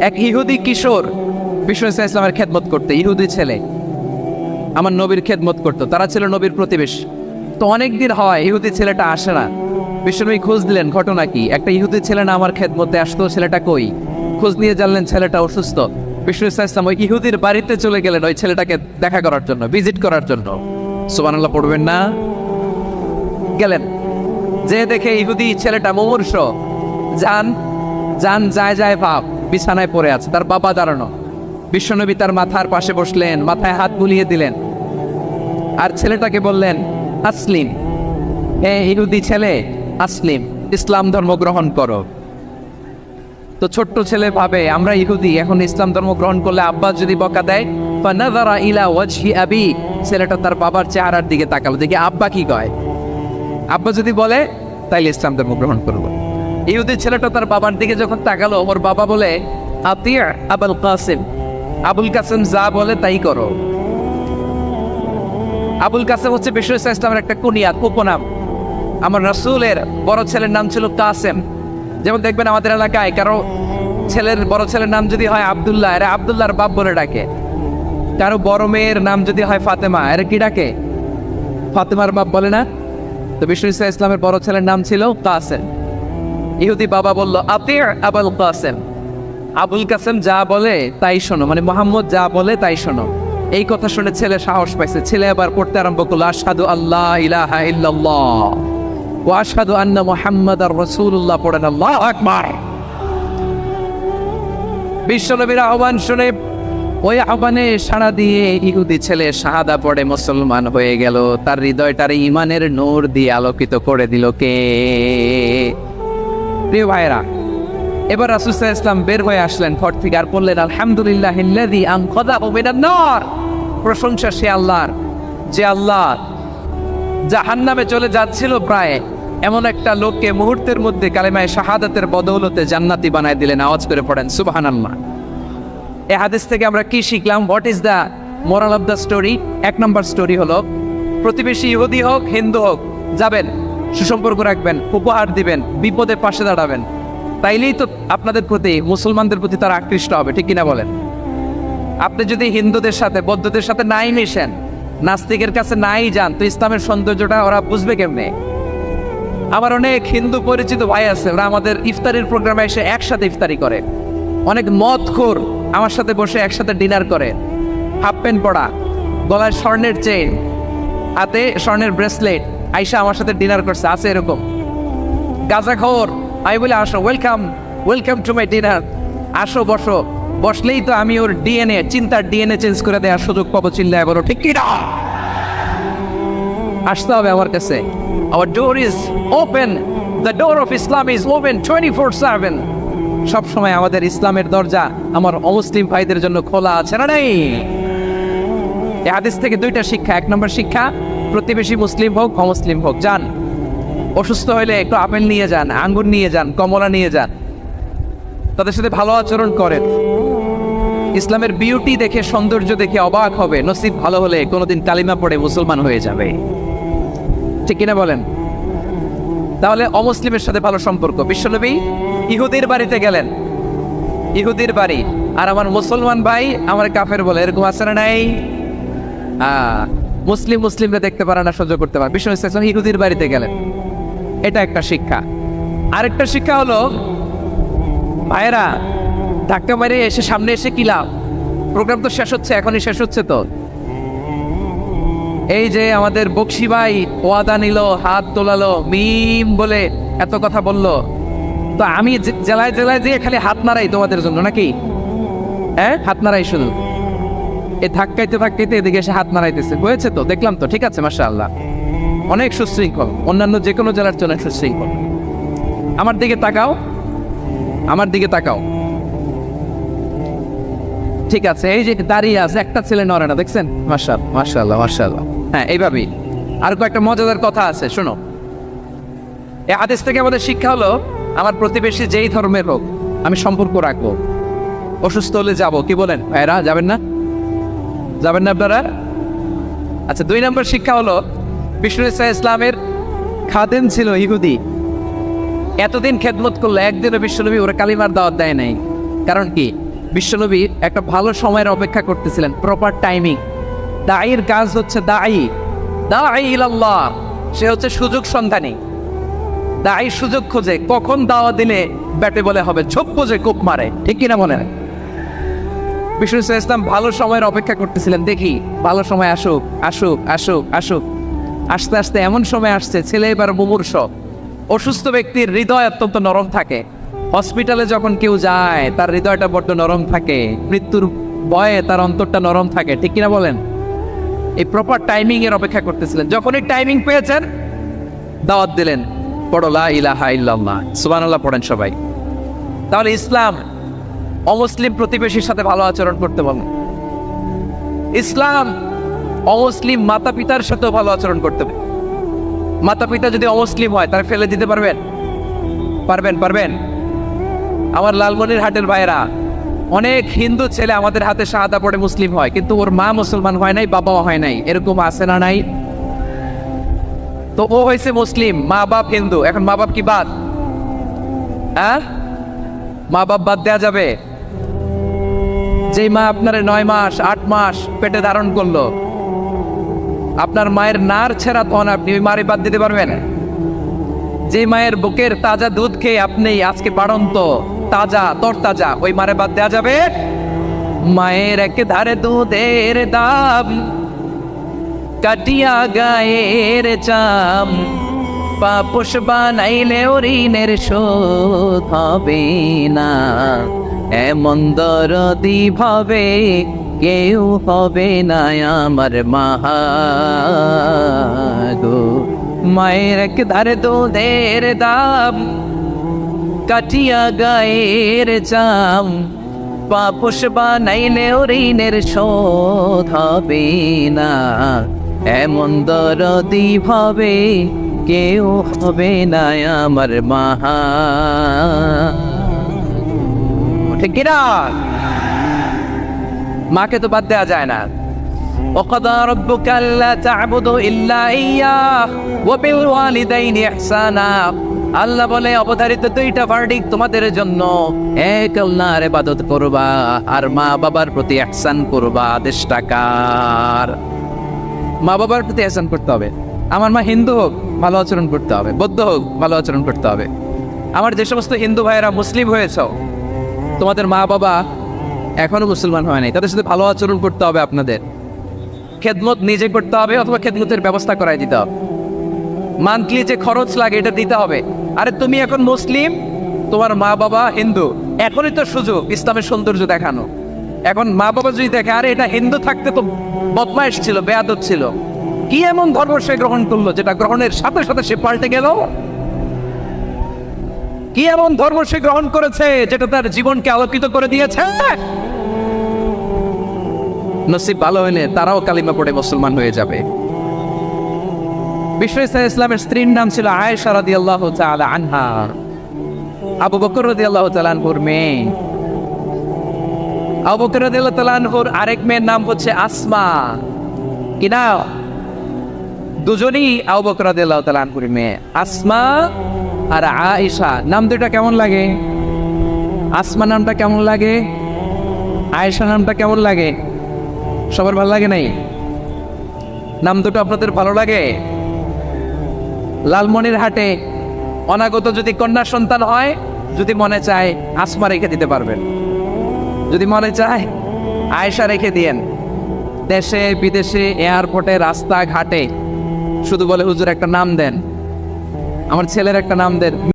এক ইহুদি কিশোর বিষ্ণু ইসলামের খেদমত করতে, ইহুদি ছেলে আমার নবীর খেদমত করতো, তারা ছিল নবীর প্রতিবেশী। তো অনেক দিন হয় ইহুদি ছেলেটা আসে না। বিশ্বনবী খোঁজ দিলেন ঘটনা কি, একটা ইহুদি ছেলে না আমার খেদমতে আসতো, ছেলেটা কই? খোঁজ নিয়ে জানলেন ছেলেটা অসুস্থ। বিষ্ণু ইসলাম ওই ইহুদির বাড়িতে চলে গেলেন ওই ছেলেটাকে দেখা করার জন্য, ভিজিট করার জন্য। সুবহানাল্লাহ পড়বেন না? গেলেন, যে দেখে ইহুদি ছেলেটা মুমূর্ষ, যান যান যায় যায় ভাব, বিছানায় পড়ে আছে, তার বাবা দাঁড়ানো। বিশ্বনবী তার মাথার পাশে বসলেন, মাথায় হাত বুলিয়ে দিলেন, আর ছেলেটাকে বললেন আসলিম, হে ইহুদি ছেলে আসলিম, ইসলাম ধর্ম গ্রহণ করো। তো ছোট্ট ছেলে ভাবে আমরা ইহুদি, এখন ইসলাম ধর্ম গ্রহণ করলে আব্বা যদি বকা দেয়, ফানাযারা ইলা ওয়াজহি আবি, ছেলেটা তার বাবার চেহারার দিকে তাকালো, দেখি আব্বা কি কয়। আব্বা যদি বলে তাইলে ইসলাম ধর্ম গ্রহণ করবো। ইহুদি ছেলেটা তার বাবার দিকে যখন তাকালো, ওর বাবা বলে আতিয়া আবুল কাসিম, আবুল কাসিম যা বলে তাই করো। আবুল কাসিম হচ্ছে বিষ্ণু ইসলামের একটা কুনিয়াত, উপনাম। আমার রাসূলের বড় ছেলের নাম ছিল কাসেম। যেমন দেখবেন আমাদের এলাকায় কারো ছেলের বড় ছেলের নাম যদি হয় আব্দুল্লাহ, এরা আব্দুল্লাহর বাপ বলে ডাকে। কারো বড় মেয়ের নাম যদি হয় ফাতেমা, এরা কি ডাকে? ফাতেমার বাপ বলে না? তো বিষ্ণু ইসলামের বড় ছেলের নাম ছিল কাসেম। ইহুদি বাবা বলল আতিয়া আবুল কাসেম, আবুল কাসেম যা বলে তাই শোনো, মানে মোহাম্মদ যা বলে তাই শোনো। এই কথা শুনে ছেলে সাহস পাইছে, ছেলে আবার পড়তে আরম্ভ করলো আশহাদু আল্লাহ ইলাহা ইল্লাল্লাহ ওয়া আশহাদু আন্না মুহাম্মাদার রাসূলুল্লাহ, পড়েন আল্লাহু আকবার। বিশ্বনবীর আহ্বান শুনে ওই আহ্বানে সাড়া দিয়ে ইহুদি ছেলে শাহাদা পড়ে মুসলমান হয়ে গেল। তার হৃদয়টার ঈমানের নূর দিয়ে আলোকিত করে দিল কে? প্রিয় ভাইরা, এবার রাসূল সাল্লাল্লাহু আলাইহি ওয়াসাল্লাম বের হয়ে আসলেন ঘর থেকে, আর বললেন আলহামদুলিল্লাহিল্লাযী আনকাযাহু মিনান নার, প্রশংসা সে আল্লাহর যে আল্লাহ জাহান্নামে চলে যাচ্ছিল প্রায় এমন একটা লোককে মুহূর্তের মধ্যে কালেমায়ে শাহাদাতের বদৌলতে জান্নাতি বানায় দিলেন। আওয়াজ করে পড়েন সুবহানাল্লাহ। এই হাদিস থেকে আমরা কি শিখলাম? What is the moral of the story? এক নম্বর স্টোরি হলো, প্রতিবেশী ইহুদি হোক হিন্দু হোক, যাবেন, সুসম্পর্ক রাখবেন, উপহার দিবেন, বিপদে পাশে দাঁড়াবেন, তাইলেই তো আপনাদের প্রতি, মুসলমানদের প্রতি তারা আকৃষ্ট হবে, ঠিক কিনা বলেন? আপনি যদি হিন্দুদের সাথে বৌদ্ধদের সাথে নাই মিশেন, নাস্তিকের কাছে নাই যান, তো ইসলামের সৌন্দর্যটা ওরা বুঝবে কেমনে? আমার অনেক হিন্দু পরিচিত ভাই আছে, ওরা আমাদের ইফতারির প্রোগ্রামে এসে একসাথে ইফতারি করে। অনেক মদখোর আমার সাথে বসে একসাথে ডিনার করে, হাফ প্যান্ট পরা, গলায় স্বর্ণের চেইন, হাতে স্বর্ণের ব্রেসলেট, আইসা আমার সাথে ডিনার করছে, আছে এরকম। গাঁজাখোর, আমি বলি আসো, welcome welcome to my dinner, আসো বসো। বসলেই তো আমি ওর ডিএনএ, চিন্তার ডিএনএ চেঞ্জ করে দেওয়ার সুযোগ পাবো, চিল্লায় বলো ঠিক কি না? আসতে হবে আমার কাছে। Hour door is open, the door of Islam is open 24/7। সবসময় আমাদের ইসলামের দরজা আমার অমুসলিম ভাইদের জন্য খোলা আছে, না নেই? এই হাদিস থেকে দুইটা শিক্ষা। এক নম্বর শিক্ষা, প্রতিবেশী মুসলিম হোক অমুসলিম হোক, যান, অসুস্থ হলে একটু আপেল নিয়ে যান, আঙ্গুর নিয়ে যান, কমলা নিয়ে যান, তাদের সাথে ভালো আচরণ করেন। ইসলামের বিউটি দেখে, সৌন্দর্য দেখে অবাক হবে, নসিব ভালো হলে কোনোদিন কালিমা পড়ে মুসলমান হয়ে যাবে, ঠিক কিনা বলেন? তাহলে অমুসলিমের সাথে ভালো সম্পর্ক। বিশ্বনবী ইহুদির বাড়িতে গেলেন, ইহুদির বাড়ি, আর আমার মুসলমান ভাই আমার কাফের বলে, এরকম আছে না নাই? মুসলিমরা দেখতে পারে না, সহ্য করতে পারে। বিশ্বনবী সাল্লাল্লাহু আলাইহি ওয়াসাল্লাম ইহুদির বাড়িতে গেলেন, এটা একটা শিক্ষা। আরেকটা শিক্ষা হলো, ভাইয়েরা ধাক্কা মারে এসে সামনে এসে কি লাভ? প্রোগ্রাম তো শেষ হচ্ছে, এখনই শেষ হচ্ছে। তো এই যে আমাদের বকশি ভাই ওয়াদা নিল, হাত তোলালো, মিম বলে এত কথা বললো, তো আমি জেলায় জেলায় দিয়ে খালি হাত নাড়াই তোমাদের জন্য নাকি? হ্যাঁ, হাত নাড়াই শুধু। এই ধাক্কাইতে ধাক্কাইতে এদিকে এসে হাত নাড়াইতেছে, হয়েছে তো, দেখলাম তো, ঠিক আছে, মাশাআল্লাহ, অনেক সুশৃঙ্খল, অন্যান্য যে কোনো জেলার জন্য সুশৃঙ্খল। আমার দিকে তাকাও, আমার দিকে তাকাও, ঠিক আছে। এই যে দাঁড়িয়ে আছে, একটা ছেলে নড়ে না, দেখছেন? মাশাআল্লাহ মাশাআল্লাহ মাশাআল্লাহ। হ্যাঁ, এইভাবেই। আর কয়েকটা মজাদার কথা আছে, শোনো। এই হাদিস থেকে আমাদের শিক্ষা হলো, আমার প্রতিবেশী যেই ধর্মের হোক আমি সম্পর্ক রাখবো। অসুস্থ হলে যাব, কি বলেন ভাইরা? যাবেন না? যাবেন না আপনারা? আচ্ছা, 2 নম্বর শিক্ষা হলো, বিষ্ণু ইসলামের খাদেম ছিল ইহুদি, এতদিন খেদমত করলো, একদিনও বিশ্বনবী ওরা কালিমার দাওয়াত দেয় নাই। কারণ কি? বিশ্বনবী একটা ভালো সময়ের অপেক্ষা করতেছিলেন, প্রপার টাইমিং। দায়ীর কাজ হচ্ছে দাঈ ইলাল্লাহ, সে হচ্ছে সুযোগ সন্ধানী। দায়ী সুযোগ খোঁজে, কখন দাওয়া দিলে ব্যাটে বলে হবে, ঝোপ বোঝে কোপ মারে, ঠিক কিনা বলেন? বিষ্ণু ইসলাম ভালো সময়ের অপেক্ষা করতেছিলেন, দেখি ভালো সময় আসুক আসুক আসুক আসুক। আস্তে আস্তে এমন সময় আসছে, ছেলে এবার মুমূর্ষ। অসুস্থ ব্যক্তির হৃদয় অত্যন্ত নরম থাকে। হসপিটালে যখন কেউ যায় তার হৃদয়টা বড্ড নরম থাকে, মৃত্যুর ভয়ে তার অন্তরটা নরম থাকে, ঠিক কিনা বলেন? এই প্রপার টাইমিং এর অপেক্ষা করতেছিলেন। যখনই টাইমিং পেয়েছেন, দাওয়াত দিলেন, পড়ো লা ইলাহা ইল্লাল্লাহ, সুবহানাল্লাহ পড়েন সবাই। তাহলে ইসলাম অমুসলিম প্রতিবেশীর সাথে ভালো আচরণ করতে বলেন। ইসলাম অমুসলিম মাতা পিতার সাথেও ভালো আচরণ করতে হবে। মাতা পিতা যদি অমুসলিম হয়, তারা ফেলে দিতে পারবেন? পারবেন? আমার লালমনিরহাটের ভাইরা, অনেক হিন্দু ছেলে আমাদের হাতে শাহাদা পড়ে মুসলিম হয়, কিন্তু ওর মা মুসলমান হয় নাই, বাবাও হয় নাই। এরকম আছে না নাই? তো ও হয়েছে মুসলিম, মা বাপ হিন্দু, এখন মা বাপ কি বাদ? হ্যাঁ, মা বাপ বাদ দেয়া যাবে? যেই মা আপনার 9 মাস 8 মাস পেটে ধারণ করলো, আপনার মায়ের নার ছেড়া তখন আপনি ওই মারে বাদ দিতে পারবেন? যে মায়ের বুকের তাজা দুধ খেয়ে আপনি আজকে বাড়ন্ত তাজা তরতাজা, ওই মারে বাদ দেওয়া যাবে? মায়ের এক ধারে দুধের দাম, কাটিয়া গায়ের চাম, পাপোশ বানাইলে ঋণের শোধ হবে না, এমন দরদি ভাবে কেউ হবে না আমার মাহা গো। মায়ের এক ধারে দুধের দাম, কাটিয়া গায়ের চাম, পাপোশ বানাইলে ঋণের শোধ হবে না, এমন দরদি ভাবে কেউ হবে না আমার মাহা। ঠিক কিনা? মাকে তো বাদ দেওয়া যায় না। وقضى ربك ألا تعبدوا إلا إياه وبالوالدين إحسانا। আল্লাহ বলে অবধারিত 2টা ভার্ডিক্ট তোমাদের জন্য, এক আল্লাহর ইবাদত করবা আর মা বাবার প্রতি ইহসান করবা। আদেশটা কার? মা বাবার প্রতি ইহসান করতে হবে। আমার মা হিন্দু হোক, ভালো আচরণ করতে হবে, বৌদ্ধ হোক, ভালো আচরণ করতে হবে। আমার যে সমস্ত হিন্দু ভাইয়েরা মুসলিম হয়েছ, তোমাদের মা বাবা এখনো মুসলমান হয় নাই, তাদের সাথে ভালো আচরণ করতে হবে। আপনাদের খেদমত নিজে করতে হবে অথবা খেদমতের ব্যবস্থা করাই দিতে হবে। মান্থলি যে খরচ লাগে এটা দিতে হবে। আরে তুমি এখন মুসলিম, তোমার মা বাবা হিন্দু, এখনই তো সুযোগ ইসলামের সৌন্দর্য দেখানো। এখন মা বাবা যদি দেখে আরে এটা হিন্দু থাকতে তো বদমাইশ ছিল, বেয়াদব ছিল, কি এমন ধর্ম সে গ্রহণ করলো যেটা গ্রহণের সাথে সাথে সে পাল্টে গেল? কি এমন ধর্ম সে গ্রহণ করেছে যেটা তার জীবনকে আলোকিত করে দিয়েছে? নসিব ভালো হইলে তারাও কালিমা পড়ে মুসলমান হয়ে যাবে। বিষ্ণু ইসলামের স্ত্রীর নাম ছিল আয়েশা রাদিয়াল্লাহু তাআলা আনহা, আবু বকর রাদিয়াল্লাহু তাআলা আনহুর মেয়ে। আবু বকর রাদিয়াল্লাহু তাআলা আনহুর আরেক মেয়ের নাম হচ্ছে আসমা। কি না? দুজনই আবু বকর রাদিয়াল্লাহু তাআলা আনহুর মেয়ে, আসমা আর আয়েশা। নাম দুটো কেমন লাগে? আসমা নামটা কেমন লাগে? আয়েশা নামটা কেমন লাগে? সবার ভালো লাগে নাই? নাম দুটো আপনাদের ভালো লাগে? লালমনিরহাটে অনাগত যদি কন্যা সন্তান হয়, যদি মনে চায় আসমা রেখে দিতে পারবেন, যদি মনে চায় আয়েশা রেখে দিয়েন। দেশে বিদেশে এয়ারপোর্টে রাস্তাঘাটে শুধু বলে হুজুর একটা নাম দেন, আমার ছেলের একটা নাম দেন।